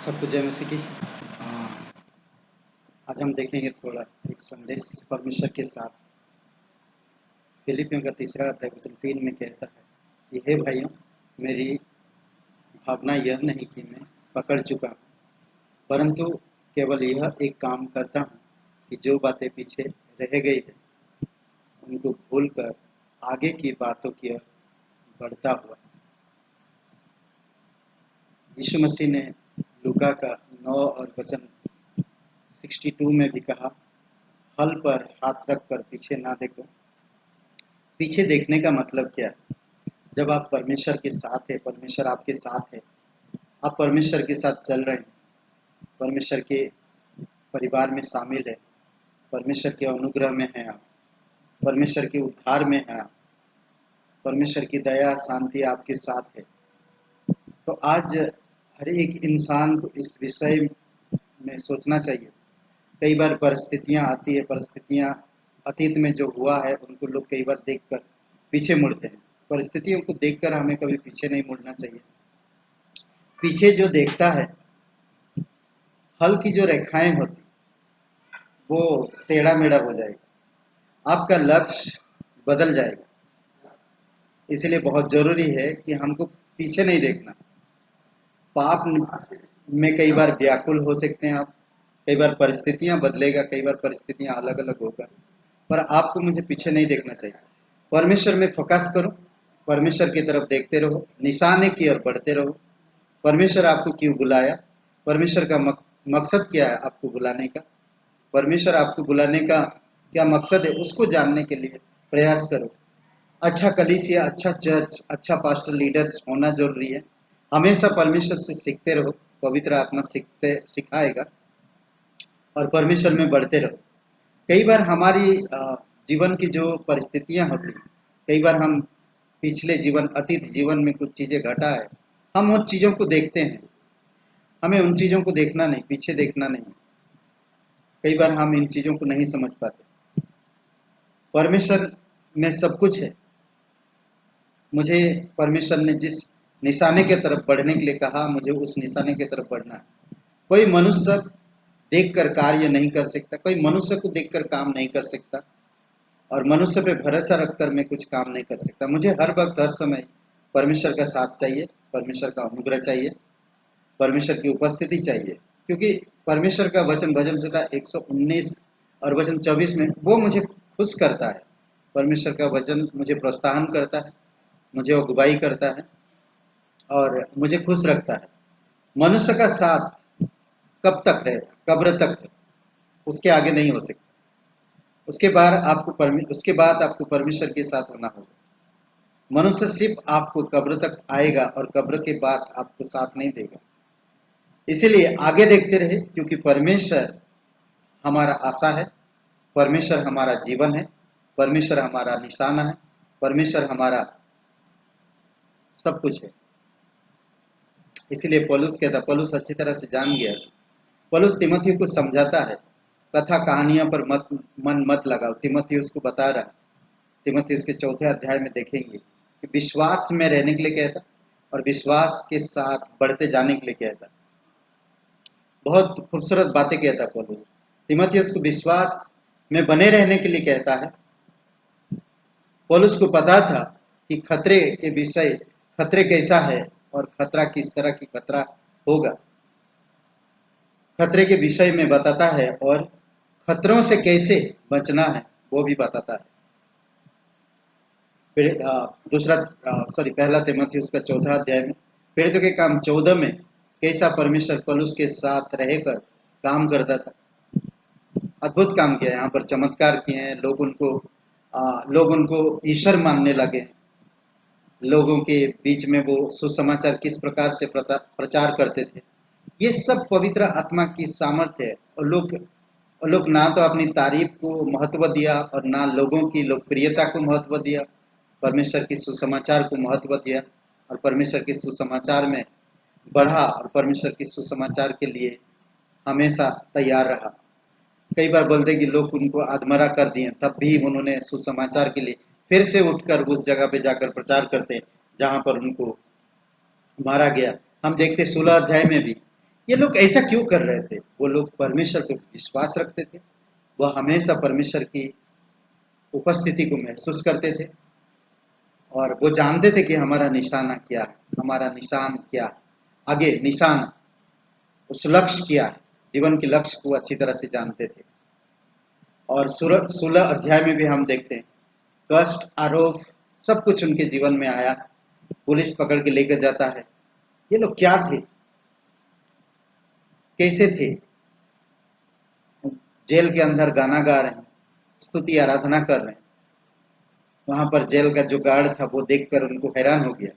सबको जय मसीह की। आज हम देखेंगे थोड़ा एक संदेश परमेश्वर के साथ। फिलिपियों का 3 अध्याय वचन 3 में कहता है कि हे भाइयों, मेरी भावना यह नहीं कि मैं पकड़ चुका हूँ, परंतु केवल यह एक काम करता हूँ कि जो बातें पीछे रह गई है उनको भूलकर आगे की बातों की ओर बढ़ता हुआ। यीशु मसीह ने लूका का 9 और वचन 62 में भी कहा, हल पर हाथ रख कर पीछे ना देखो। पीछे देखने का मतलब क्या है? जब आप परमेश्वर के साथ है, परमेश्वर आपके साथ है, आप परमेश्वर के साथ चल रहे हैं, परमेश्वर के परिवार में शामिल है, परमेश्वर के अनुग्रह में है आप, परमेश्वर के उद्धार में है आप, परमेश्वर की दया शांति आपके साथ है। तो आज हर एक इंसान को इस विषय में सोचना चाहिए। कई बार परिस्थितियां आती है, परिस्थितियां अतीत में जो हुआ है उनको लोग कई बार देखकर पीछे मुड़ते हैं। परिस्थितियों को देखकर हमें कभी पीछे नहीं मुड़ना चाहिए। पीछे जो देखता है, हल की जो रेखाएं होती वो टेढ़ा मेढ़ा हो जाएगा, आपका लक्ष्य बदल जाएगा। इसलिए बहुत जरूरी है कि हमको पीछे नहीं देखना। पाप में कई बार व्याकुल हो सकते हैं आप, कई बार परिस्थितियां बदलेगा, कई बार परिस्थितियां अलग अलग होगा, पर आपको मुझे पीछे नहीं देखना चाहिए। परमेश्वर में फोकस करो, परमेश्वर की तरफ देखते रहो, निशाने की ओर बढ़ते रहो। परमेश्वर आपको क्यों बुलाया, परमेश्वर का मकसद क्या है आपको बुलाने का, परमेश्वर आपको बुलाने का क्या मकसद है, उसको जानने के लिए प्रयास करो। अच्छा कलीसिया, अच्छा चर्च, अच्छा पास्टर लीडर्स होना जरूरी है। हमेशा परमेश्वर से सीखते रहो, पवित्र आत्मा सिखाएगा और परमेश्वर में बढ़ते रहो। कई बार हमारी जीवन की जो परिस्थितियां होती हैं, कई बार हम पिछले जीवन, अतीत जीवन में कुछ चीजें घटा है, हम उन चीजों को देखते हैं। हमें उन चीजों को देखना नहीं, पीछे देखना नहीं। कई बार हम इन चीजों को नहीं समझ पाते। परमेश्वर में सब कुछ है। मुझे परमेश्वर ने जिस निशाने की तरफ बढ़ने के लिए कहा, मुझे उस निशाने की तरफ बढ़ना है। कोई मनुष्य देखकर कार्य नहीं कर सकता, कोई मनुष्य को देखकर काम नहीं कर सकता, और मनुष्य पे भरोसा रखकर मैं कुछ काम नहीं कर सकता। मुझे हर वक्त, हर समय परमेश्वर का साथ चाहिए, परमेश्वर का अनुग्रह चाहिए, परमेश्वर की उपस्थिति चाहिए। क्योंकि परमेश्वर का वचन, भजन संहिता 119 और वचन 24 में वो मुझे खुश करता है। परमेश्वर का वचन मुझे प्रोत्साहन करता है, मुझे अगुवाई करता है और मुझे खुश रखता है। मनुष्य का साथ कब तक रहेगा? कब्र तक है, उसके आगे नहीं हो सकता। उसके बाद आपको परमेश्वर के साथ होना होगा। मनुष्य सिर्फ आपको कब्र तक आएगा और कब्र के बाद आपको साथ नहीं देगा। इसीलिए आगे देखते रहे, क्योंकि परमेश्वर हमारा आशा है, परमेश्वर हमारा जीवन है, परमेश्वर हमारा निशाना है, परमेश्वर हमारा सब कुछ है। इसीलिए पौलुस कहता, पौलुस अच्छी तरह से जान गया। पौलुस तिमोथी को समझाता है, कथा कहानियां पर मन मत लगाओ। तिमोथी उसको बता रहा है। तिमोथी उसके 4 अध्याय में देखेंगे कि विश्वास में रहने के लिए कहता और विश्वास के साथ बढ़ते जाने के लिए कहता। बहुत खूबसूरत बातें कहता पौलुस। तिमोथी उसको विश्वास में बने रहने के लिए कहता है। पौलुस को पता था कि खतरे के विषय, खतरे कैसा है और खतरा किस तरह की खतरा होगा, खतरे के विषय में बताता है और खतरों से कैसे बचना है वो भी बताता है। फिर पहला तिमोथी उसका 4 अध्याय में, प्रेरितों के काम 14 में कैसा परमेश्वर पौलुस के साथ रहकर काम करता था। अद्भुत काम किया, यहाँ पर चमत्कार किए हैं। लोग उनको ईश्वर मानने लगे। लोगों के बीच में वो सुसमाचार किस प्रकार से प्रचार करते थे, ये सब पवित्र आत्मा की सामर्थ्य है। और लोग ना तो अपनी तारीफ को महत्व दिया और ना लोगों की लोकप्रियता को महत्व दिया, परमेश्वर की सुसमाचार को महत्व दिया और परमेश्वर के सुसमाचार में बढ़ा और परमेश्वर की सुसमाचार के लिए हमेशा तैयार रहा। कई बार बोलते कि लोग उनको अधमरा कर दिए, तब भी उन्होंने सुसमाचार के लिए फिर से उठकर उस जगह पे जाकर प्रचार करते जहां पर उनको मारा गया। हम देखते 16 अध्याय में भी ये लोग ऐसा क्यों कर रहे थे? वो लोग परमेश्वर पे विश्वास रखते थे, वह हमेशा परमेश्वर की उपस्थिति को महसूस करते थे और वो जानते थे कि हमारा निशाना क्या है, हमारा निशान क्या है, आगे निशान, उस लक्ष्य क्या है, जीवन के लक्ष्य को अच्छी तरह से जानते थे। और 16 अध्याय में भी हम देखते हैं कष्ट, आरोप, सब कुछ उनके जीवन में आया, पुलिस पकड़ के लेकर जाता है। ये लोग क्या थे, कैसे थे? जेल के अंदर गाना गा रहे हैं, स्तुति आराधना कर रहे हैं। वहां पर जेल का जो गार्ड था वो देखकर उनको हैरान हो गया,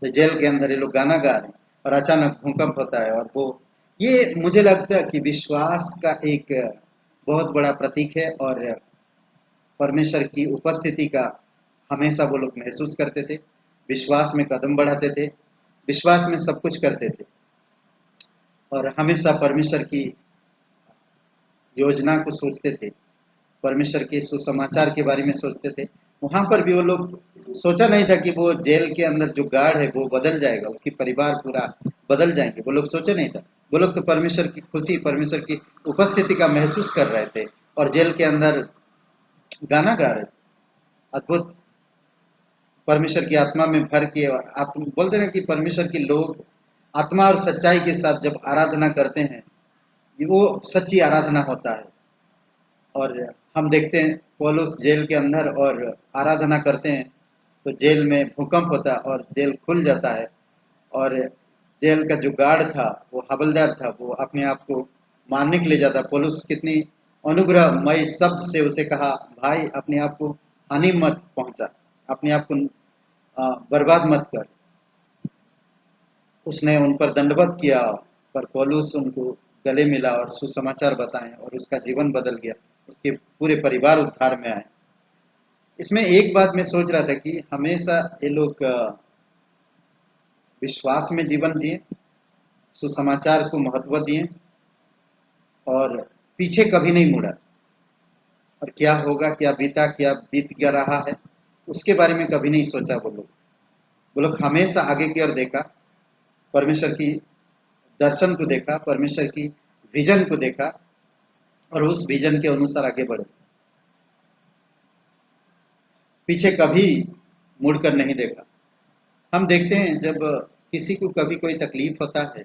तो जेल के अंदर ये लोग गाना गा रहे हैं और अचानक भूकंप होता है। और वो, ये मुझे लगता है कि विश्वास का एक बहुत बड़ा प्रतीक है और परमेश्वर की उपस्थिति का हमेशा वो लोग महसूस करते थे, विश्वास में कदम बढ़ाते थे, विश्वास में सब कुछ करते थे और हमेशा परमेश्वर की योजना को सोचते थे, परमेश्वर के सुसमाचार के बारे में सोचते थे। वहां पर भी वो लोग सोचा नहीं था कि वो जेल के अंदर जो गार्ड है वो बदल जाएगा, उसकी परिवार पूरा बदल जाएंगे, वो लोग सोचे नहीं था। वो लोग तो परमेश्वर की खुशी, परमेश्वर की उपस्थिति का महसूस कर रहे थे और जेल के अंदर गाना गा रहे थे। अद्भुत, परमेश्वर की आत्मा में भर के, और आत्मा बोलते हैं कि परमेश्वर के लोग आत्मा और सच्चाई के साथ जब आराधना करते हैं, ये वो सच्ची आराधना होता है। और हम देखते हैं पौलुस जेल के अंदर और आराधना करते हैं तो जेल में भूकंप होता है और जेल खुल जाता है। और जेल का जो गार्ड था, वो हवलदार था, वो अपने आप को मारने के लिए जाता। पौलुस कितनी अनुग्रहमय शब्द से उसे कहा, भाई अपने आप को हानि मत पहुंचा, अपने आप को बर्बाद मत कर। उसने उन पर दंडवत किया, पर पौलुस उनको गले मिला और सुसमाचार बताएं और उसका जीवन बदल गया, उसके पूरे परिवार उद्धार में आए। इसमें एक बात मैं सोच रहा था कि हमेशा ये लोग विश्वास में जीवन जिए, सुसमाचार को महत्व दिए और पीछे कभी नहीं मुड़ा। और क्या होगा, क्या बीता, क्या बीत क्या रहा है, उसके बारे में कभी नहीं सोचा। वो लोग हमेशा आगे की ओर देखा, परमेश्वर की दर्शन को देखा, परमेश्वर की विजन को देखा और उस विजन के अनुसार आगे बढ़े, पीछे कभी मुड़कर नहीं देखा। हम देखते हैं जब किसी को कभी कोई तकलीफ होता है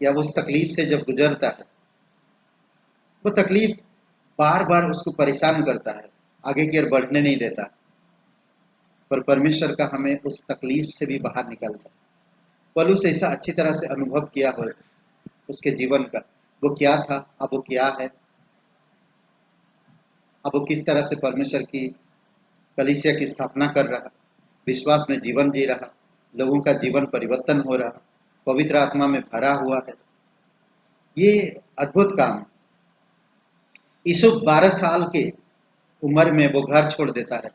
या उस तकलीफ से जब गुजरता है, वो तकलीफ बार बार उसको परेशान करता है, आगे की ओर बढ़ने नहीं देता। पर परमेश्वर का हमें उस तकलीफ से भी बाहर निकालता है। पौलुस ऐसा अच्छी तरह से अनुभव किया हो उसके जीवन का, वो क्या था, अब वो क्या है, अब वो किस तरह से परमेश्वर की कलीसिया की स्थापना कर रहा, विश्वास में जीवन जी रहा, लोगों का जीवन परिवर्तन हो रहा, पवित्र आत्मा में भरा हुआ है। ये अद्भुत काम है। यूसुफ 12 साल के उम्र में वो घर छोड़ देता है,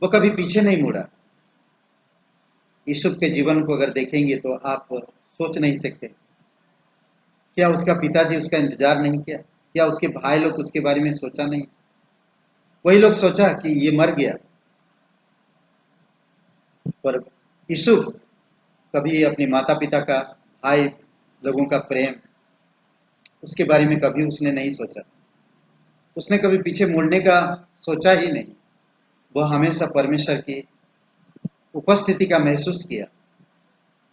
वो कभी पीछे नहीं मुड़ा। यूसुफ के जीवन को अगर देखेंगे तो आप सोच नहीं सकते, क्या उसका पिताजी उसका इंतजार नहीं किया, क्या उसके भाई लोग उसके बारे में सोचा नहीं? वही लोग सोचा कि ये मर गया, पर यूसुफ कभी अपने माता पिता का, भाई लोगों का प्रेम, उसके बारे में कभी उसने नहीं सोचा। उसने कभी पीछे मुड़ने का सोचा ही नहीं। वह हमेशा परमेश्वर की उपस्थिति का महसूस किया,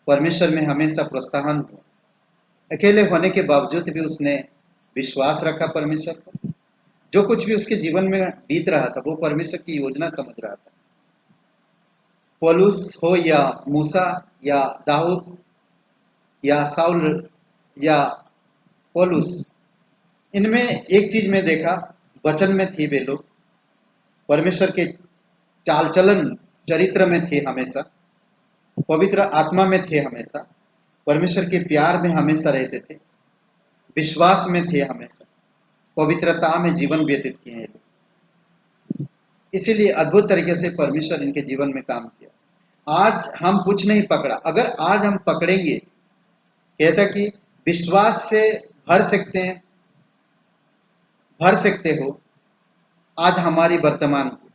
परमेश्वर में हमेशा प्रोत्साहन हुआ। अकेले होने के बावजूद भी उसने विश्वास रखा परमेश्वर को। जो कुछ भी उसके जीवन में बीत रहा था वो परमेश्वर की योजना समझ रहा था। पौलुस हो या मूसा या दाऊद या साउल या पौलुस, इनमें एक चीज में देखा, वचन में थे वे लोग, परमेश्वर के चाल चलन चरित्र में थे हमेशा, पवित्र आत्मा में थे हमेशा, परमेश्वर के प्यार में हमेशा रहते थे, विश्वास में थे हमेशा, पवित्रता में जीवन व्यतीत किए हैं। इसीलिए अद्भुत तरीके से परमेश्वर इनके जीवन में काम किया। आज हम कुछ नहीं पकड़ा, अगर आज हम पकड़ेंगे, कहता कि विश्वास से भर सकते हैं, भर सकते हो आज हमारी वर्तमान को।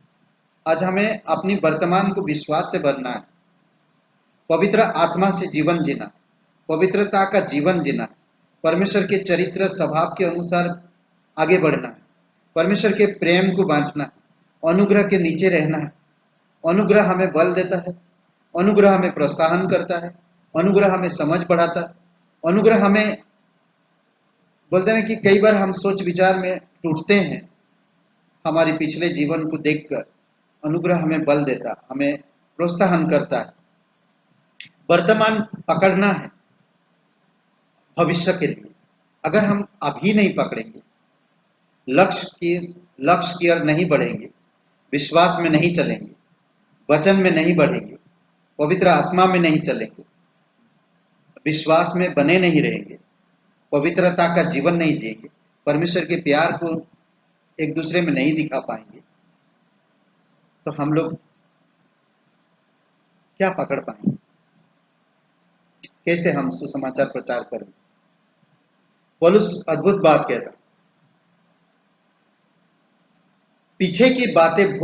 आज हमें अपनी वर्तमान को विश्वास से भरना है, पवित्र आत्मा से जीवन जीना, पवित्रता का जीवन जीना है, परमेश्वर के चरित्र स्वभाव के अनुसार आगे बढ़ना है, परमेश्वर के प्रेम को बांटना है, अनुग्रह के नीचे रहना है। अनुग्रह हमें बल देता है, अनुग्रह हमें प्रोत्साहन करता है, अनुग्रह हमें समझ बढ़ाता है, अनुग्रह हमें बोलते हैं कि कई बार हम सोच विचार में टूटते हैं, हमारे पिछले जीवन को देखकर अनुग्रह हमें बल देता, हमें प्रोत्साहन करता है। वर्तमान पकड़ना है भविष्य के लिए। अगर हम अभी नहीं पकड़ेंगे, लक्ष्य की ओर नहीं बढ़ेंगे, विश्वास में नहीं चलेंगे, वचन में नहीं बढ़ेंगे, पवित्र आत्मा में नहीं चलेंगे, विश्वास में बने नहीं रहेंगे, पवित्रता का जीवन नहीं जिएंगे, परमेश्वर के प्यार को एक दूसरे में नहीं दिखा पाएंगे, तो हम लोग क्या पकड़ पाएंगे? कैसे हम सुसमाचार प्रचार करेंगे? पौलुस अद्भुत बात कहता, पीछे की बातें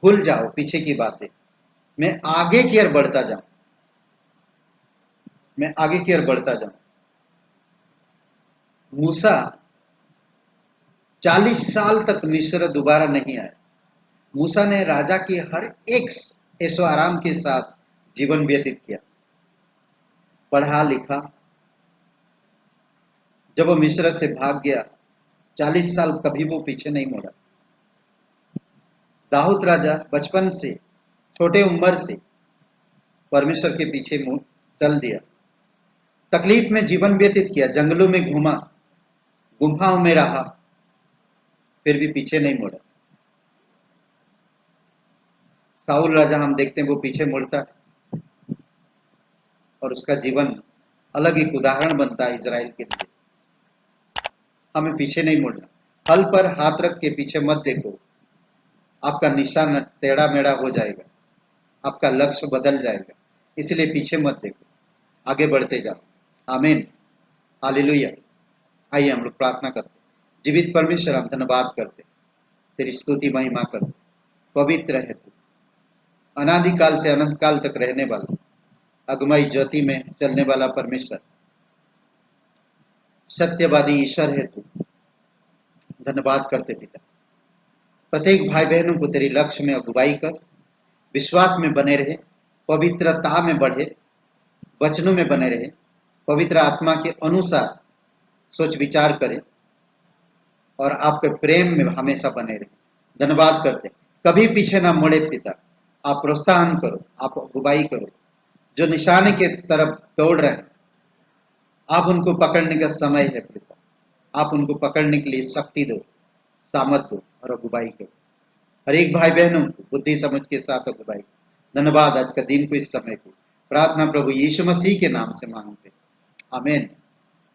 भूल जाओ, पीछे की बातें, मैं आगे की ओर बढ़ता जाऊं, मैं आगे की ओर बढ़ता जाऊं। मूसा 40 साल तक मिस्र दोबारा नहीं आया। मूसा ने राजा की हर एक ऐशो आराम के साथ जीवन व्यतीत किया, पढ़ा लिखा। जब वो मिस्र से भाग गया, 40 साल कभी वो पीछे नहीं मुड़ा। दाऊद राजा बचपन से, छोटे उम्र से परमेश्वर के पीछे चल दिया, तकलीफ में जीवन व्यतीत किया, जंगलों में घूमा, गुफाओं में रहा, फिर भी पीछे नहीं मुड़ा। साउल राजा हम देखते हैं वो पीछे मुड़ता है और उसका जीवन अलग एक उदाहरण बनता है इजराइल के लिए। हमें पीछे नहीं मुड़ना। हल पर हाथ रख के पीछे मत देखो, आपका निशान टेढ़ा मेढ़ा हो जाएगा, आपका लक्ष्य बदल जाएगा। इसलिए पीछे मत देखो, आगे बढ़ते जाओ। आमीन, हालेलुया। आइए हम लोग प्रार्थना करते। जीवित परमेश्वर, हम धन्यवाद करते, तेरी स्तुति महिमा करते। पवित्र है तू, अनादिकाल से अनंत काल तक रहने वाला, अगमई ज्योति में चलने वाला परमेश्वर, सत्यवादी ईश्वर है तू। धन्यवाद करते पिता। प्रत्येक भाई बहनों को तेरी लक्ष्य में अगुवाई कर, विश्वास में बने रहे, पवित्रता में बढ़े, वचनों में बने रहे, पवित्र आत्मा के अनुसार सोच विचार करें और आपके प्रेम में हमेशा बने रहे। धन्यवाद करते, कभी पीछे ना मुड़े पिता। आप प्रोत्साहन करो, आप अगुवाई करो। जो निशाने के तरफ दौड़ रहे हैं, आप उनको पकड़ने का समय है पिता। आप उनको पकड़ने के लिए शक्ति दो, सामर्थ दो और अगुवाई करो। हर एक भाई बहनों को बुद्धि समझ के साथ अगुवाई। धन्यवाद आज का दिन को, इस समय को। प्रार्थना प्रभु यीशु मसीह के नाम से मांगते, आमीन।